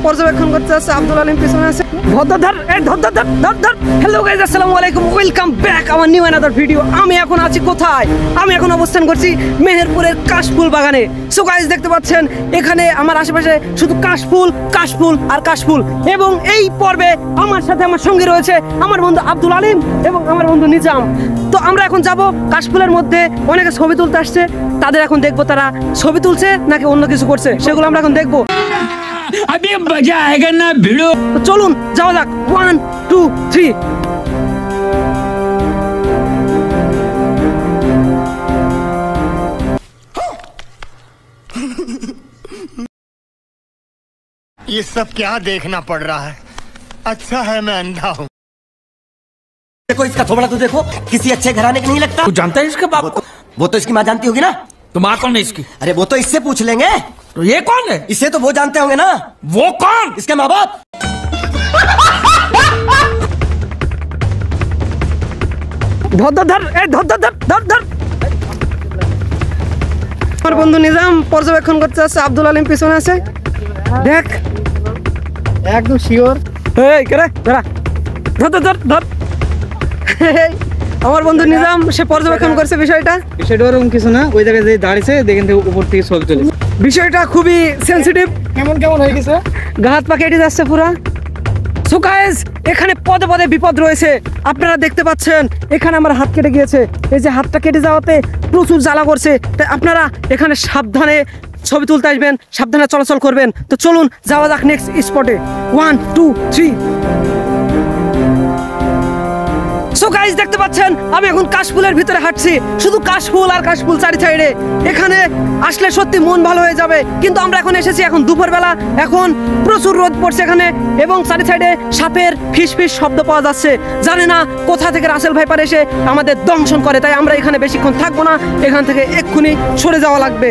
পর্যবেক্ষণ করতে যাচ্ছে। আব্দুল আলিম পিছনে আছে। হ্যালো গাইস, আসসালামু আলাইকুম, welcome back our new another video. আমি এখন আছি কোথায়? আমি এখন অবস্থান করছি মেহেরপুরের কাশফুল বাগানে। সো গাইস, দেখতে পাচ্ছেন এখানে আমার আশেপাশে শুধু কাশফুল কাশফুল আর কাশফুল। এবং এই পর্বে আমার সাথে আমার সঙ্গে রয়েছে আমার বন্ধু আব্দুল আলিম এবং আমার বন্ধু নিজাম। তো আমরা এখন যাব কাশফুলের মধ্যে। অনেকে ছবি তুলতে আসছে, তাদের এখন দেখবো তারা ছবি তুলছে নাকি অন্য কিছু করছে, সেগুলো আমরা এখন দেখবো। अभी मजा आएगा ना भिड़ो। তো চলুন যাওয়া যাক। 1 2 3। ये सब क्या देखना पड़ रहा है? अच्छा है मैं अंधा हूँ। देखो इसका थोबड़ा तो देखो, किसी अच्छे घराने का नहीं लगता। तू जानता है इसके बाप को? वो तो इसकी माँ जानती होगी ना। तो माँ कौन है इसकी? अरे वो तो इससे पूछ लेंगे। तो ये कौन है? इसे तो वो जानते होंगे ना। वो कौन? इसके माँ बाप। আমার বন্ধু নিজাম পর্যবেক্ষণ করতে যাচ্ছে। আব্দুল আলিম পিছনে আছে। দেখ একদম শিওর। এই কেরে দাঁড়া, ধর ধর ধর ধর। আমার বন্ধু নিজাম সে পর্যবেক্ষণ করছে বিষয়টা। বিষয়টা ওরকম কিছু না, ওই জায়গায় যে দাঁড়িয়েছে দেখেন থেকে উপর থেকে ছবি তুলেছে। বিষয়টা খুবই সেন্সিটিভ। কেমন হয়ে গেছে, গা হাত পা কেটে যাচ্ছে পুরা। সো গাইস, এখানে পদে পদে বিপদ রয়েছে। আপনারা দেখতে পাচ্ছেন এখানে আমার হাত কেটে গিয়েছে। এই যে হাতটা কেটে যাওয়াতে প্রচুর জ্বালা করছে। তাই আপনারা এখানে সাবধানে ছবি তুলতে আসবেন, সাবধানে চলাচল করবেন। তো চলুন যাওয়া যাক নেক্সট স্পটে। 1 2 3। সো গাইস, দেখতে পাচ্ছেন আমি এখন কাশফুলের ভিতরে হাঁটছি। শুধু কাশফুল আর কাশফুল চারি সাইডে। এখানে আসলে সত্যি মন ভালো হয়ে যাবে। কিন্তু আমরা এখন এসেছি এখন দুপুরবেলা, এখন প্রচুর রোদ পড়ছে এখানে এবং চারি সাইডে সাপের ফিস ফিস শব্দ পাওয়া যাচ্ছে। জানি না কোথা থেকে রাসেল ভাইপার এসে আমাদের দংশন করে। তাই আমরা এখানে বেশিক্ষণ থাকবো না, এখান থেকে এক্ষুনি সরে যাওয়া লাগবে।